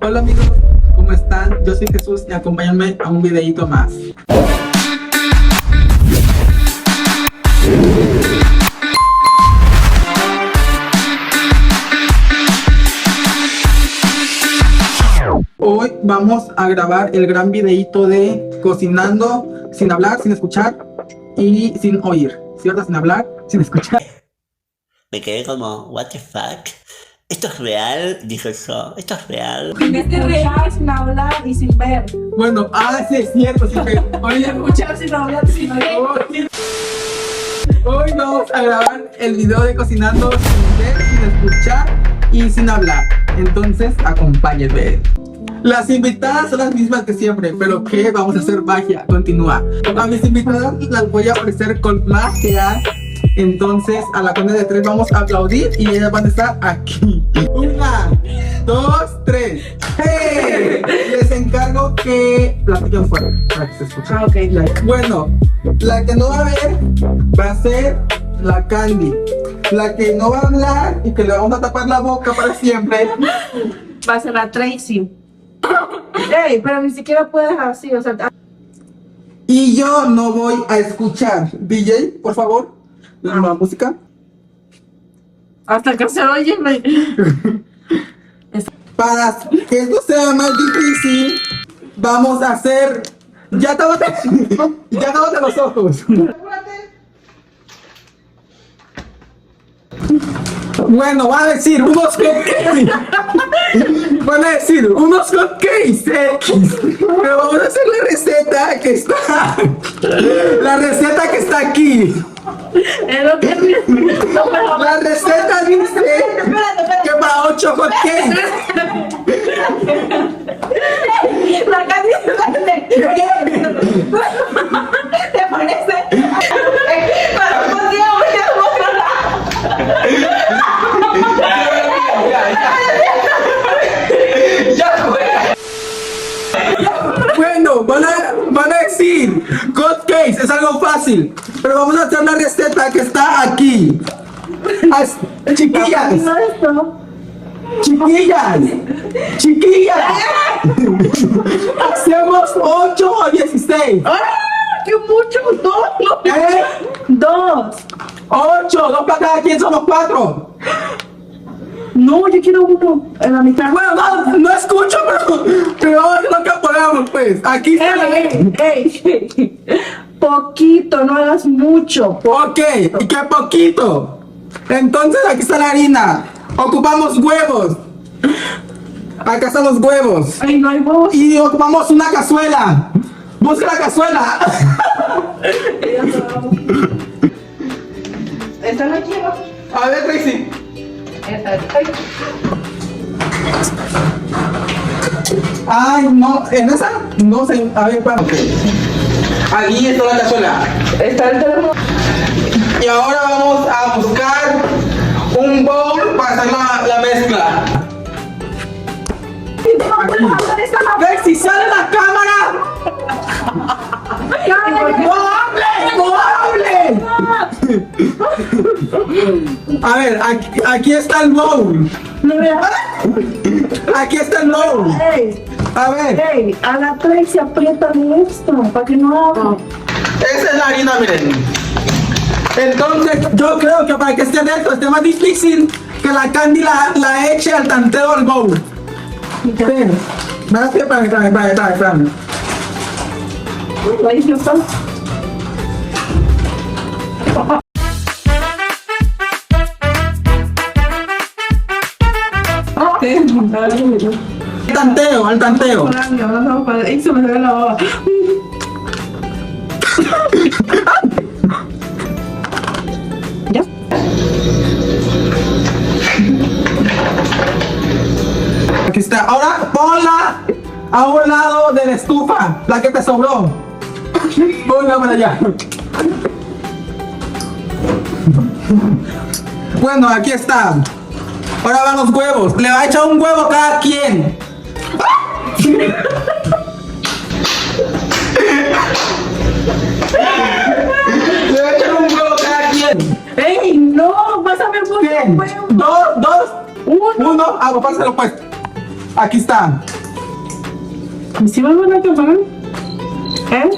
Hola amigos, ¿cómo están? Yo soy Jesús y acompáñenme a un videito más. Hoy vamos a grabar el gran videito de cocinando sin hablar, sin escuchar y sin oír, ¿cierto? Sin hablar, sin escuchar. Me quedé como, what the fuck? ¿Esto es real? Dije yo, ¿esto es real? Este es real, sin hablar y sin ver. Bueno, sí es cierto, sí, oye, Escuchar sin hablar y sin oír. Hoy vamos a grabar el video de cocinando sin ver, sin escuchar y sin hablar. Entonces, acompáñenme. Las invitadas son las mismas que siempre, pero ¿qué? Vamos a hacer magia. Continúa. A mis invitadas las voy a ofrecer con magia. Entonces, a la cuenta de 3 vamos a aplaudir y ellas van a estar aquí. 1, 2, 3. ¡Hey! Les encargo que platiquen fuerte para que se escuche. Ok. Bueno, la que no va a ver va a ser la Candy. La que no va a hablar y que le vamos a tapar la boca para siempre Va a ser la Tracy. Ey, pero ni siquiera puedes así, o sea. y yo no voy a escuchar. DJ, por favor, la música. Hasta que se oye. Para que esto sea más difícil, vamos a hacer. Ya tápate los ojos. Bueno, va a decir unos hotcakes. Van a decir unos hotcakes X. Pero vamos a hacer la receta que está. La receta que está aquí. Es lo que La receta dice que para 8 hotcakes. la cantidad ¿te parece? Para un día voy a mostrar. Bueno, van a decir hotcakes, es algo fácil. Pero vamos a hacer la receta que está aquí. Chiquillas, No esto. chiquillas. Hacemos 8 o 16. ¡Ah! ¡Qué mucho! ¡Dos! ¿Eh? ¡Dos! 8, 2 para cada quien, somos 4. No, yo quiero uno en la mitad. Bueno, no escucho, pero vamos a hacer lo que podamos, pues. Aquí está la ley. ¡Ey! Poquito, no hagas mucho. Ok, y qué poquito. Entonces aquí está la harina. Ocupamos huevos. Acá están los huevos. Ay, no hay huevos. Y ocupamos una cazuela. Busca la cazuela. ¿Están aquí abajo? A ver, Tracy. Ay, no, en esa no sé. A ver, ¿cuándo? Aquí está la cazuela. Está el teléfono. Y ahora vamos a buscar un bowl para hacer la mezcla. Tracy, sale la cámara. ¡No hable! A ver, aquí está el bowl. Aquí está el bowl. ¡Ey! A ver, ¡Ey! A la Tracy apriétale esto para que no haga. esa es la harina, miren. Entonces, yo creo que para que esté dentro esté más difícil que la Candy la eche al tanteo del bowl. Ven, espérame. Ahí está. Al tanteo. Ahí se me ve la baba. ¿Ya? Aquí está. Ahora ponla a un lado de la estufa, la que te sobró. Ponla para allá. Bueno, aquí está. Ahora van los huevos. Le va a echar un huevo cada quien. Le va a echar un huevo cada quien. ¡Ey! ¡No! ¡Vas a ver por qué! ¿Quién? Dos, uno. Pásalo pues. Aquí está. ¿Y si me van a quemar? ¿Eh?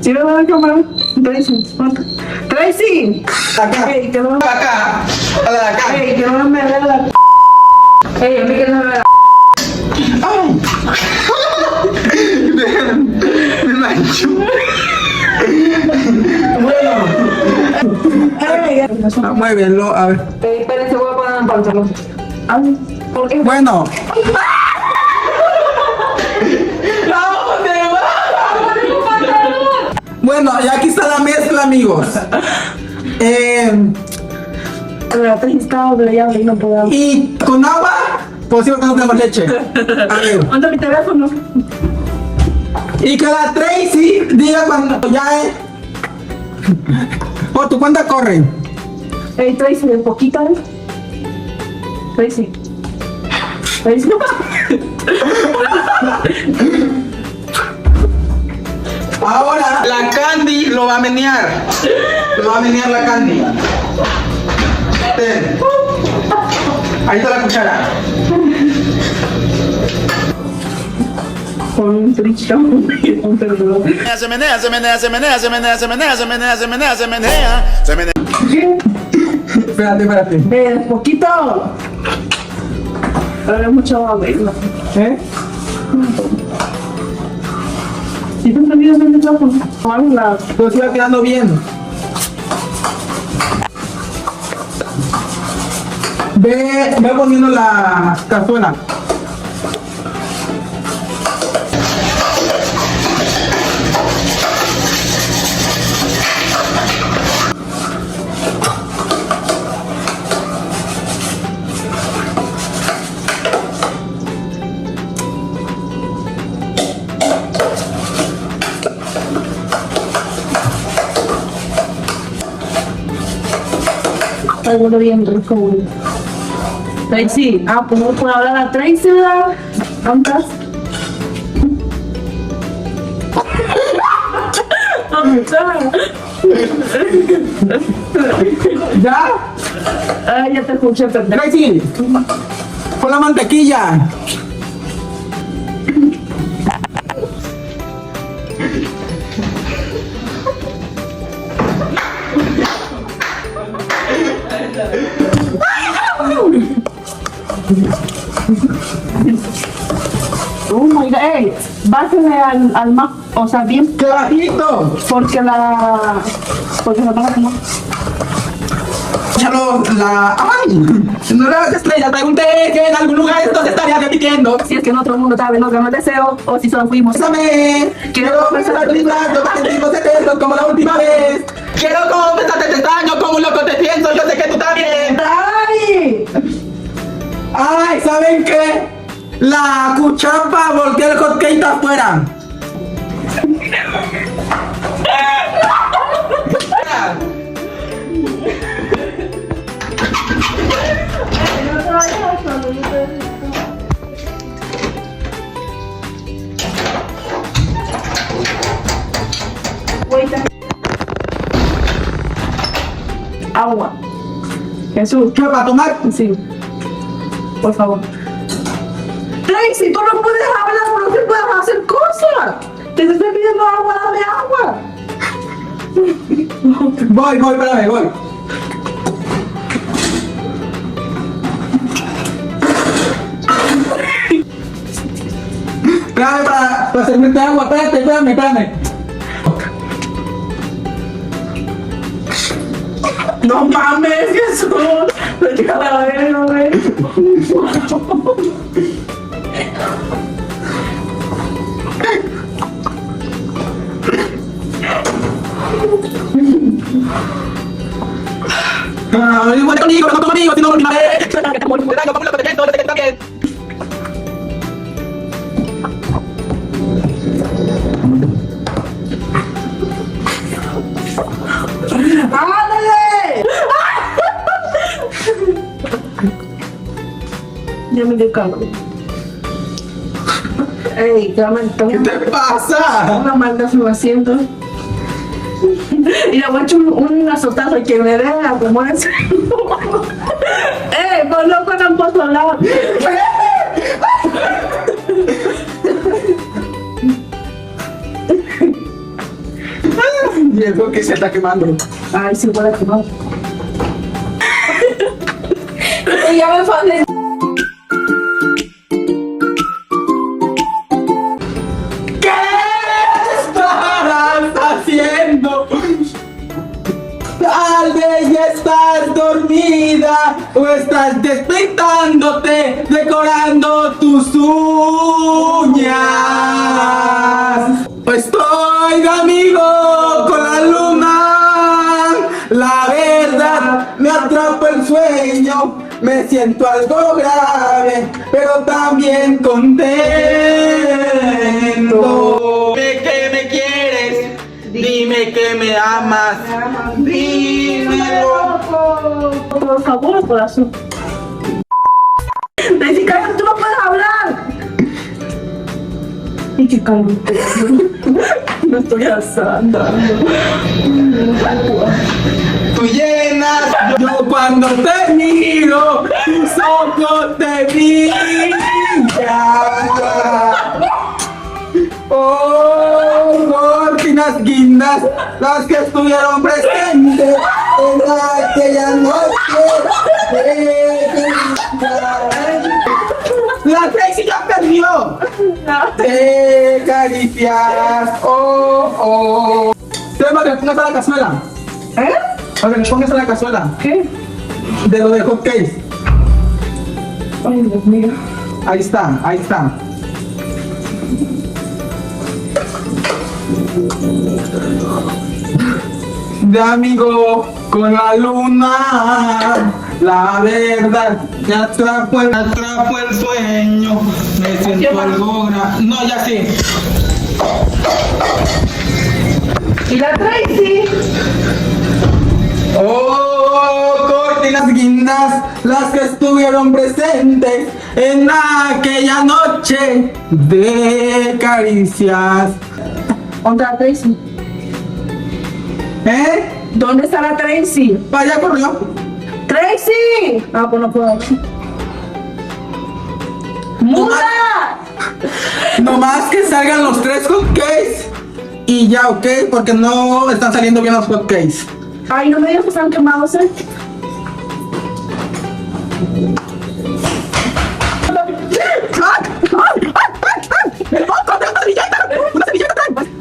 ¿Si me van a quemar? Tracy, ¿cuánto? ¡Tracy! Acá. ¡Ey, que no me... Acá. A la de acá. ¡Ey, que no me vea la... ¡Ey, a mí que no me vea la... ¡Ay! Me mancho. Bueno. ¡Ey! Muévelo, a ver. Espérense, voy a poner el pantalón. Ay, ¿por qué? Bueno. Bueno, y aquí está la mezcla, amigos. La Tracy estaba brillando y no puedo... Y con agua, posible que no tenemos leche. A ver. Anda mi teléfono. Y que la Tracy diga cuando ya es. Por tu cuenta corre. Ey, Tracy, de poquito, ¿eh? Tracy. Tracy. Ahora la Candy lo va a menear. Lo va a menear la Candy. Ten. Ahí está la cuchara. Con un trillo. Un perdón. Se menea, se menea, se menea, se menea, se menea, se menea, se menea, se menea, se menea. Espérate, espérate. De poquito. Ahora mucho agua, ¿Eh? Si te olvidas de teléfono. Hola. Todo se va quedando bien. Ve poniendo la cazuela. Algo bien rico. Tracy, pues no puedo hablar a Tracy, ¿verdad? ¿Dónde estás? ¿Dónde estás? ¿Ya? Ay, ya te escuché, pendejo. Tracy, pon la mantequilla. Oh my god, ey, bájale al Mac, o sea, bien, ¡Qué bajito! porque la van a comer. Échalo la. ¡Ay! No era estrella, pregunté que en algún lugar esto se estaría repitiendo. Si es que en otro mundo tal vez nos ganó el deseo, o si solo fuimos. Bésame. Quiero pensar brindando para sentirnos eternos como la última vez. Quiero confesarte te extraño como un loco te pienso, yo sé que tú también. ¡Ay! ¡Ay! ¿Saben qué? La cuchapa volteó el hotcake afuera. Agua. Jesús. ¿Qué va a tomar? Sí. Por favor. Tracy, tú no puedes hablar, no te puedes hacer cosas. Te estoy pidiendo agua, dame agua. Voy, espérame, voy. Espérame para servirte agua, espérame. No mames, Jesús. Vete a la verga, güey. Ay, bueno, conmigo, no conmigo, sino última vez. Te daño como un loco te pienso, yo sé que tú también. ¡Ándale! Ya me dio calor. Ey, ¿Qué te pasa? una maldad se va haciendo. Y le voy a echar un azotazo y que me dé a como es. Pues loco no puedo hablar. Pienso que se está quemando. Ay, sí, huele a quemado. Y ya me falé. ¿Qué estarás haciendo? Tal vez ya estás dormida o estás despertándote, decorando tus uñas. Estoy de amigo con la luna. La verdad me atrapa el sueño. Me siento algo grave, pero también contento. Dime que me quieres, dime que me amas, dímelo. Por favor, corazón. Daisy, cállate, tú no puedes hablar. Y que cállate. No estoy asando. Tú llenas, yo cuando te miro, tus ojos te brillan. Oh, cortinas guindas, las que estuvieron presentes en aquella noche. La Tracy ya perdió. Te caricias, oh, oh. Tema que le pongas a la cazuela. ¿Eh? Para que le pongas a la cazuela. ¿Qué? De lo de hot cakes. Ay, Dios mío. Ahí está, ahí está. De amigo con la luna, la verdad me atrapó el sueño, me siento algo grave. No, ya sí. ¿Y la Tracy? Oh, cortinas guindas, las que estuvieron presentes en aquella noche de caricias. ¿Dónde está la Tracy? ¿Eh? ¿Dónde está la Tracy? Para allá corrió. ¡Tracy! Ah, pues no puedo. ¡Muda! Nomás que salgan los 3 hotcakes y ya, ok, porque no están saliendo bien los hotcakes. Ay, no me digas que están quemados, ¿eh?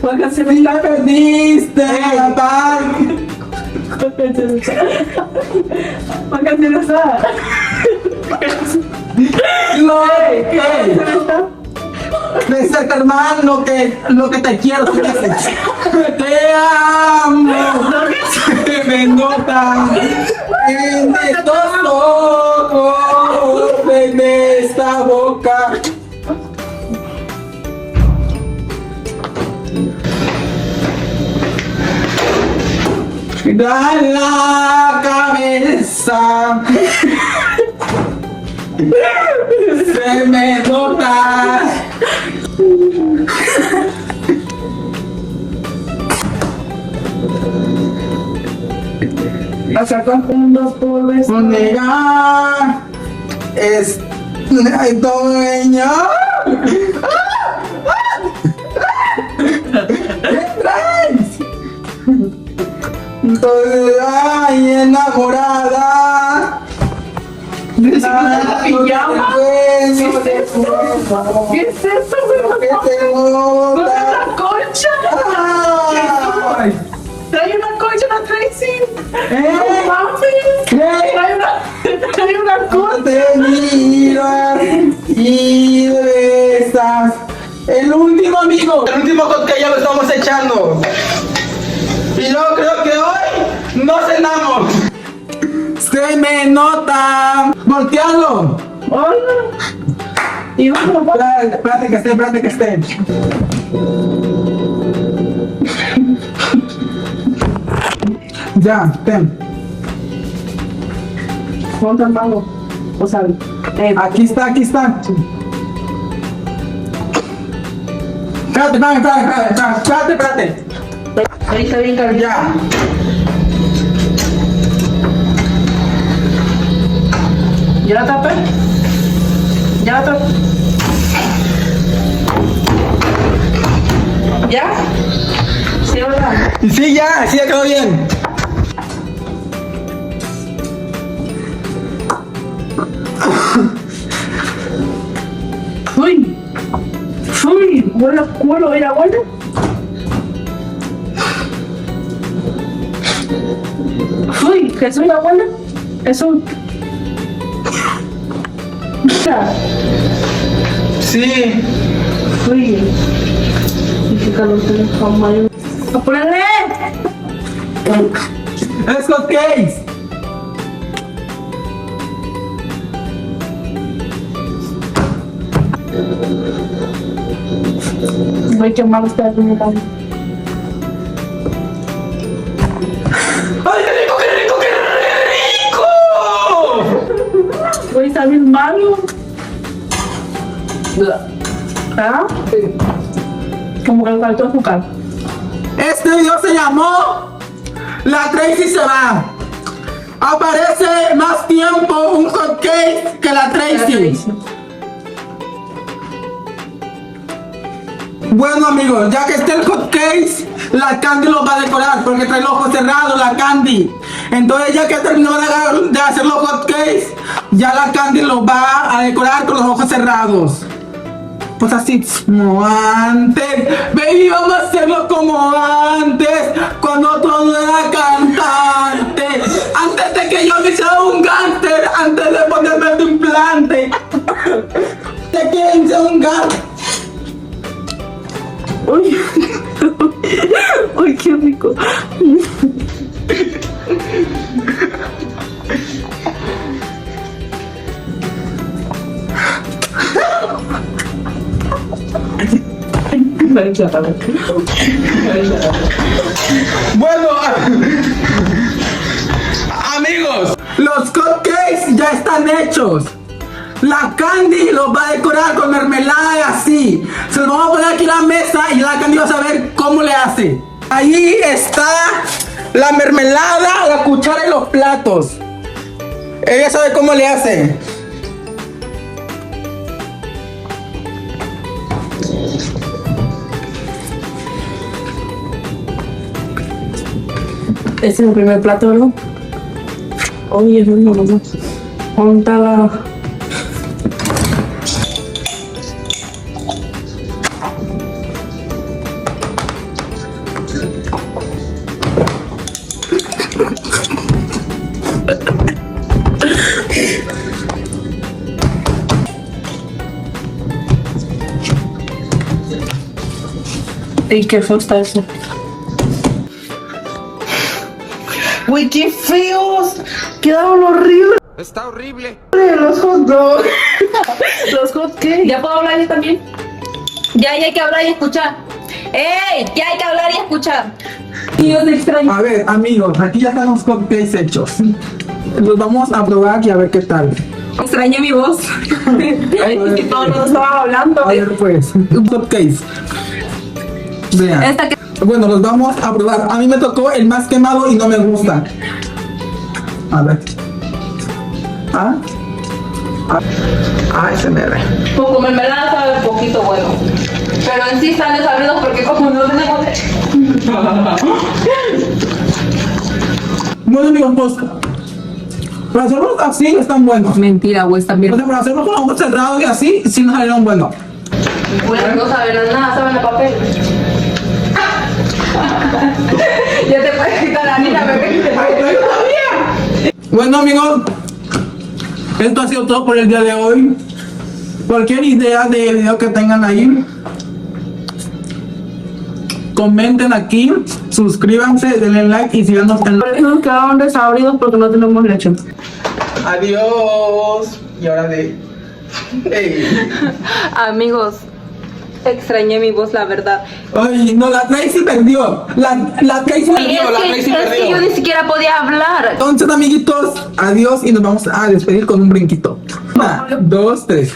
Póngase Si la perdiste, papá. Póngase esa. Lo que de ser hermano, lo que te quiero, te amo, se me nota en estos ojos, en esta boca. Da la cabeza, se me nota. Hasta confundos por vez. No negar es dueño. ¿Qué traes? Ay, enamorada. ¿La pijama? ¿Qué ¿Qué es eso, güey? te ¿Dónde gusta? está la concha? Ay. Trae una concha, la Tracy. ¿Eh? No mames. ¿Qué? Trae una concha. Te miras y besas. El último amigo. El último que ya lo estamos echando. Y yo creo que hoy no cenamos. Se me nota. Voltealo. Hola. Y uno, Espérate que esté, espérate que esté. Ya, ten. ponte el mango. O sea, Aquí está, aquí está. Espérate. ahí está bien caliente. Ya. ¿Ya la tapé? ¿Ya la tapé? ¿Ya? Sí, ¿verdad? Sí, ya quedó bien. Uy, uy, huele a culo, mira, huele. Uy, Jesús, la huele. Jesús. Mira. Sí. Uy. Y qué calor tiene jamás. ¡Apúrale! Es hot cakes. Ay, qué mal está haciendo. ¡Ay, qué rico, qué rico, qué rico! Uy, está bien malo. ¿Ah? Como que le faltó azúcar. Este video se llamó La Tracy se va. Aparece más tiempo un hot cake que la Tracy. Bueno amigos, ya que esté el hot cake, la Candy lo va a decorar porque trae los ojos cerrados, la Candy. Entonces ya que terminó de hacer los hot cakes, ya la Candy lo va a decorar con los ojos cerrados. Pues así como antes, baby, vamos a hacerlo como antes, cuando todo era cantante, antes de que yo me hiciera un gánster, antes de ponerme tu implante, de que hice un gánster. Uy, uy, qué rico. Bueno, amigos, los cupcakes ya están hechos. La Candy los va a decorar con mermelada y así. Se los vamos a poner aquí en la mesa y la Candy va a saber cómo le hace. Ahí está la mermelada, la cuchara y los platos. Ella sabe cómo le hace. Este es el primer plato, ¿no? Oye, no, no, no. ¿Dónde la... ¿Y qué feo está eso? ¡Uy, qué feos! ¡Quedaron horribles! Está horrible. Los hot dogs. Los hot cakes. ¿Ya puedo hablar yo también? Ya hay que hablar y escuchar. ¡Ey! Ya hay que hablar y escuchar. Dios, te extraño. A ver, amigos, aquí ya están los cupcakes hechos. Los vamos a probar y a ver qué tal. Extrañé mi voz. Es que todos nos estaban hablando. A ver, pues, cupcakes. Vean. Esta que... Bueno, los vamos a probar. A mí me tocó el más quemado y no me gusta. A ver. ¿Ah? Ah, ese me ve. Con mermelada sabe un poquito bueno. Pero en sí están desabridos porque como no tenemos... Bueno, amigos, pues, para hacerlos así están buenos. Mentira, güey, están O bien. sea, para hacerlos con los ojos cerrados y así, sí nos salieron buenos. Bueno, no saben nada, saben el papel. Ya te puedes quitar la niña, bebé. Bueno, amigos, esto ha sido todo por el día de hoy. Cualquier idea de video que tengan ahí, comenten aquí, suscríbanse, denle like y síganos en... Por eso nos quedaron desabridos porque no tenemos leche. Adiós. Y ahora de... Ey. Amigos, extrañé mi voz, la verdad. Ay, no, la Tracy perdió. La Tracy perdió, la Tracy Es que yo perdió. ni siquiera podía hablar. Entonces, amiguitos, adiós y nos vamos a despedir con un brinquito. 1, 2, 3.